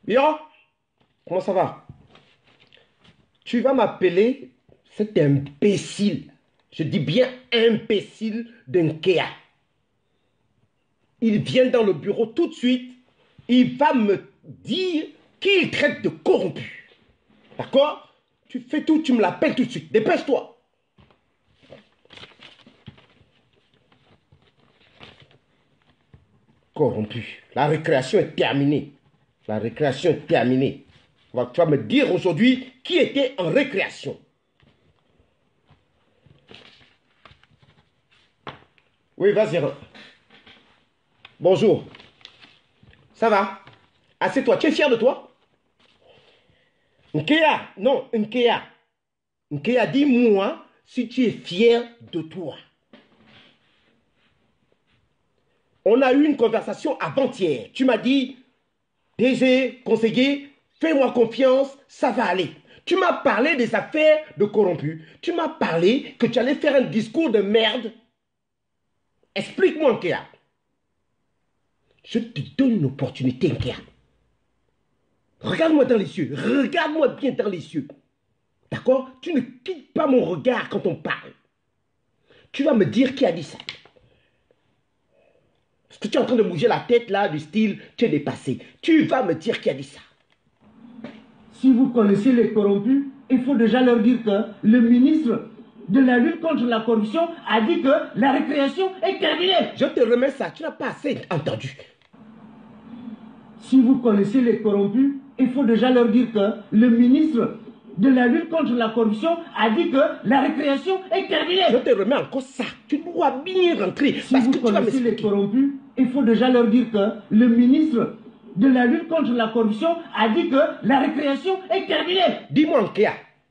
Bien, comment ça va? Tu vas m'appeler cet imbécile. Je dis bien imbécile d'un Kéa. Il vient dans le bureau tout de suite. Il va me dire qu'il traite de corrompu. D'accord? Tu fais tout, tu me l'appelles tout de suite. Dépêche-toi. Corrompu. La récréation est terminée. La récréation est terminée. Tu vas me dire aujourd'hui qui était en récréation. Oui, vas-y. Bonjour. Ça va? Assieds-toi. Tu es fier de toi? Nkéa, non, Nkéa. Nkéa, dis-moi si tu es fier de toi. On a eu une conversation avant-hier. Tu m'as dit, DG, conseiller, fais-moi confiance, ça va aller. Tu m'as parlé des affaires de corrompus. Tu m'as parlé que tu allais faire un discours de merde. Explique-moi, Nkéa. Je te donne une opportunité, Nkéa. Regarde-moi dans les yeux. Regarde-moi bien dans les yeux. D'accord? Tu ne quittes pas mon regard quand on parle. Tu vas me dire qui a dit ça. Parce que tu es en train de bouger la tête là, du style, tu es dépassé. Tu vas me dire qui a dit ça. Si vous connaissez les corrompus, il faut déjà leur dire que le ministre de la lutte contre la corruption a dit que la récréation est terminée. Je te remets ça, tu n'as pas assez entendu. Si vous connaissez les corrompus, il faut déjà leur dire que le ministre de la lutte contre la corruption a dit que la récréation est terminée. Je te remets encore ça. Tu dois bien rentrer. Si vous connaissez les corrompus, il faut déjà leur dire que le ministre de la lutte contre la corruption a dit que la récréation est terminée. Dis-moi,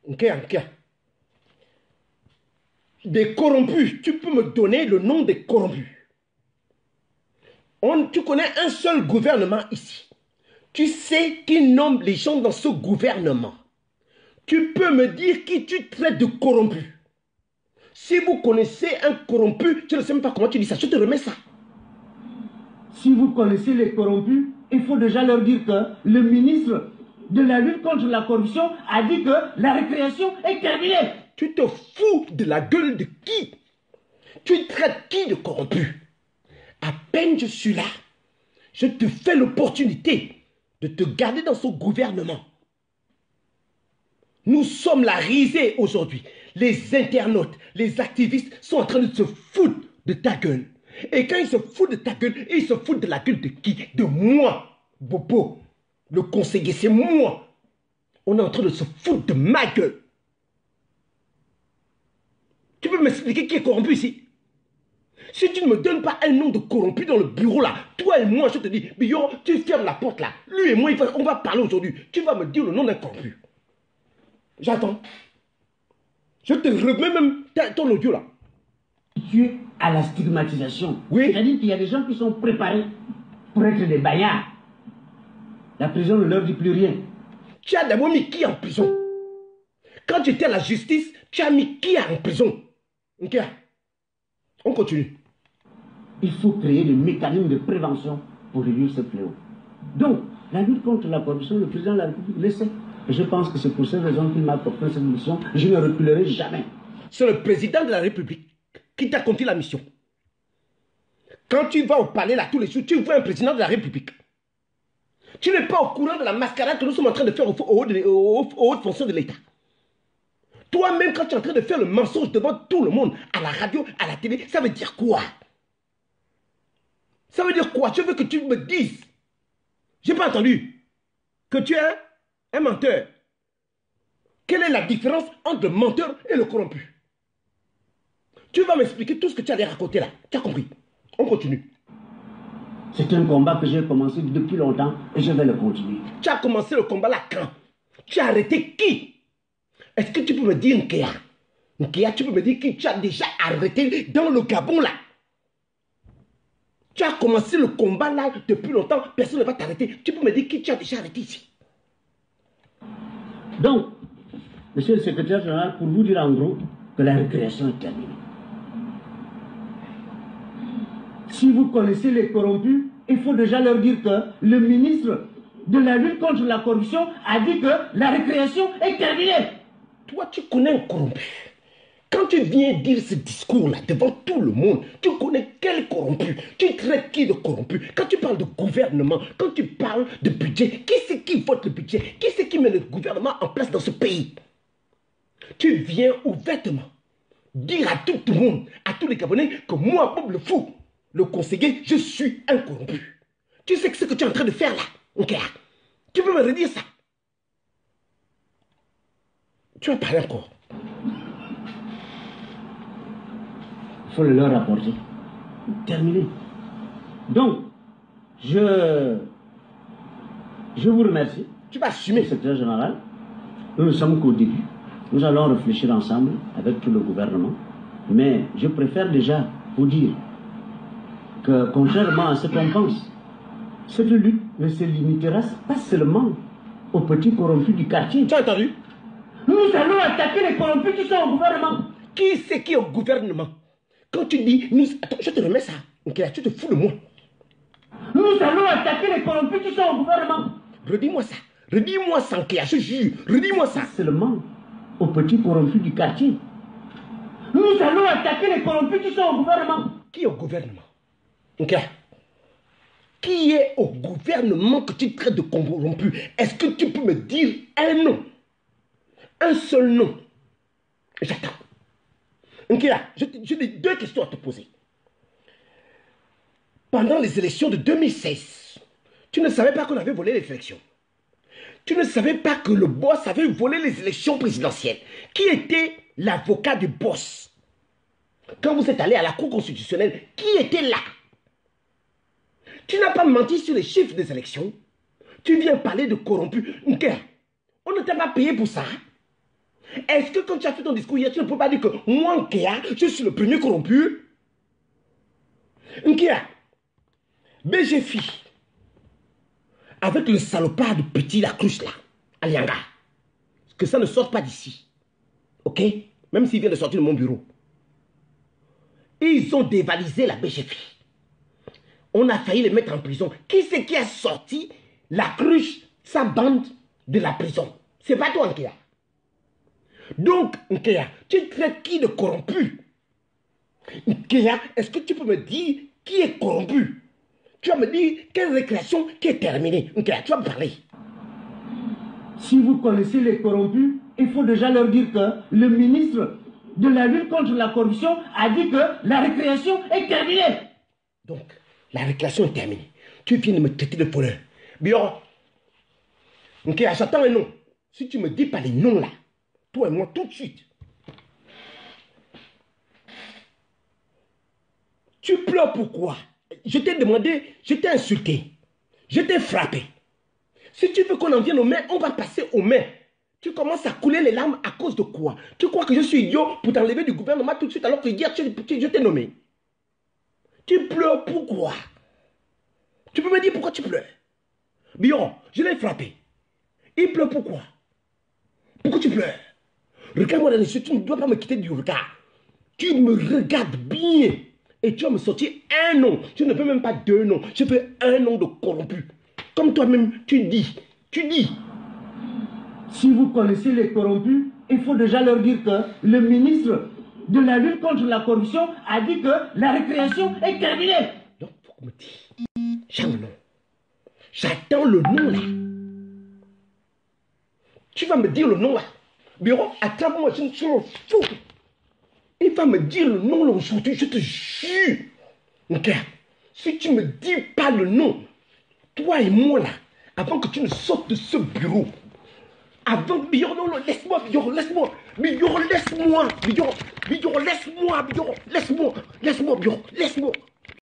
Nkéa. Des corrompus, tu peux me donner le nom des corrompus? Tu connais un seul gouvernement ici. Tu sais qui nomme les gens dans ce gouvernement. Tu peux me dire qui tu traites de corrompu? Si vous connaissez un corrompu, tu ne sais même pas comment tu dis ça. Je te remets ça. Si vous connaissez les corrompus, il faut déjà leur dire que le ministre de la lutte contre la corruption a dit que la récréation est terminée. Tu te fous de la gueule de qui? Tu traites qui de corrompu? À peine je suis là, je te fais l'opportunité de te garder dans ce gouvernement. Nous sommes la risée aujourd'hui. Les internautes, les activistes sont en train de se foutre de ta gueule. Et quand ils se foutent de ta gueule, ils se foutent de la gueule de qui? De moi, Bobo. Le conseiller, c'est moi. On est en train de se foutre de ma gueule. Tu peux m'expliquer qui est corrompu ici? Si tu ne me donnes pas un nom de corrompu dans le bureau là, toi et moi, je te dis, Billon, tu fermes la porte là. Lui et moi, on va parler aujourd'hui. Tu vas me dire le nom d'un corrompu. J'attends. Je te remets même ton audio là. Tu es à la stigmatisation. Oui. C'est-à-dire qu'il y a des gens qui sont préparés pour être des baillards. La prison ne leur dit plus rien. Tu as d'abord mis qui en prison? Quand tu étais à la justice, tu as mis qui en prison? Ok. On continue. Il faut créer des mécanismes de prévention pour réduire ce fléau. Donc, la lutte contre la corruption, le président de la République le sait. Et je pense que c'est pour cette raison qu'il m'a porté cette mission. Je ne reculerai jamais. C'est le président de la République qui t'a confié la mission. Quand tu vas au palais là tous les jours, tu vois un président de la République. Tu n'es pas au courant de la mascarade que nous sommes en train de faire aux hautes fonctions de l'État. Toi-même, quand tu es en train de faire le mensonge devant tout le monde, à la radio, à la télé, ça veut dire quoi? Ça veut dire quoi? Je veux que tu me dises. J'ai pas entendu que tu es un menteur. Quelle est la différence entre le menteur et le corrompu? Tu vas m'expliquer tout ce que tu allais raconter là. Tu as compris? On continue. C'est un combat que j'ai commencé depuis longtemps et je vais le continuer. Tu as commencé le combat là quand? Tu as arrêté qui? Est-ce que tu peux me dire, Nkéa? Nkéa, tu peux me dire qui tu as déjà arrêté dans le Gabon là? Tu as commencé le combat là depuis longtemps, personne ne va t'arrêter. Tu peux me dire qui tu as déjà arrêté ici? Donc, monsieur le secrétaire général, pour vous dire en gros que la récréation est terminée. Si vous connaissez les corrompus, il faut déjà leur dire que le ministre de la lutte contre la corruption a dit que la récréation est terminée. Toi, tu connais un corrompu. Quand tu viens dire ce discours-là devant tout le monde, tu connais quel corrompu? Tu traites qui de corrompu? Quand tu parles de gouvernement, quand tu parles de budget, qui c'est qui vote le budget? Qui c'est qui met le gouvernement en place dans ce pays? Tu viens ouvertement dire à tout le monde, à tous les Gabonais, que moi, Bob le Fou, le conseiller, je suis un corrompu. Tu sais que ce que tu es en train de faire là, ok? Tu peux me redire ça? Tu vas parler encore. Il faut le leur apporter. Terminé. Donc, je vous remercie. Tu vas assumer. Secrétaire général, nous ne sommes qu'au début. Nous allons réfléchir ensemble avec tout le gouvernement. Mais je préfère déjà vous dire que, contrairement à ce qu'on pense, cette lutte ne se limitera pas seulement aux petits corrompus du quartier. Tu as entendu? Nous allons attaquer les corrompus qui sont au gouvernement. Qui c'est qui est au gouvernement? Quand tu dis, nous... Attends, je te remets ça. Ok, tu te fous de moi. Nous allons attaquer les corrompus qui sont au gouvernement. Redis-moi ça. Redis-moi ça, Nkéa, je jure. Redis-moi ça. Seulement aux petits corrompus du quartier. Nous allons attaquer les corrompus qui sont au gouvernement. Qui est au gouvernement? Ok. Qui est au gouvernement que tu traites de corrompu? Est-ce que tu peux me dire un nom? Un seul nom. J'attends. Nkéa, j'ai deux questions à te poser. Pendant les élections de 2016, tu ne savais pas qu'on avait volé les élections. Tu ne savais pas que le boss avait volé les élections présidentielles. Qui était l'avocat du boss? Quand vous êtes allé à la Cour constitutionnelle, qui était là? Tu n'as pas menti sur les chiffres des élections. Tu viens parler de corrompus. Nkéa, on ne t'a pas payé pour ça. Est-ce que quand tu as fait ton discours hier, tu ne peux pas dire que moi, Nkéa, je suis le premier corrompu? Nkéa, BGFI, avec le salopard de petit Lacrouche là, à Lianga, que ça ne sorte pas d'ici. Ok? Même s'il vient de sortir de mon bureau. Ils ont dévalisé la BGFI. On a failli les mettre en prison. Qui c'est qui a sorti Lacrouche, sa bande, de la prison? C'est pas toi, Nkéa. Donc, Nkéa, tu traites qui de corrompu? Nkéa, est-ce que tu peux me dire qui est corrompu? Tu vas me dire quelle récréation qui est terminée. Nkéa, tu vas me parler. Si vous connaissez les corrompus, il faut déjà leur dire que le ministre de la lutte contre la corruption a dit que la récréation est terminée. Donc, la récréation est terminée. Tu viens de me traiter de voleur. Bioro, Nkéa, j'attends un nom. Si tu ne me dis pas les noms là, toi et moi tout de suite. Tu pleures pourquoi? Je t'ai demandé, je t'ai insulté, je t'ai frappé. Si tu veux qu'on en vienne aux mains, on va passer aux mains. Tu commences à couler les larmes à cause de quoi? Tu crois que je suis idiot pour t'enlever du gouvernement tout de suite alors que hier je t'ai nommé? Tu pleures pourquoi? Tu peux me dire pourquoi tu pleures? Biron, je l'ai frappé. Il pleure pourquoi? Pourquoi tu pleures? Regarde-moi dans les yeux, tu ne dois pas me quitter du regard. Tu me regardes bien. Et tu vas me sortir un nom. Tu ne veux même pas deux noms. Je veux un nom de corrompu. Comme toi-même, tu dis. Si vous connaissez les corrompus, il faut déjà leur dire que le ministre de la lutte contre la corruption a dit que la récréation est terminée. Donc, il faut qu'on me dise. J'ai un nom. J'attends le nom là. Tu vas me dire le nom là. Bureau, attrape-moi, je m'en fous. Il va me dire le nom là aujourd'hui, je te jure. Regarde, si tu ne me dis pas le nom, toi et moi là, avant que tu ne sortes de ce bureau, avant, Bioro, non, laisse-moi, Bioro, laisse-moi, Bioro, laisse-moi, Bioro, laisse-moi, Bioro, laisse-moi, Bioro, laisse-moi.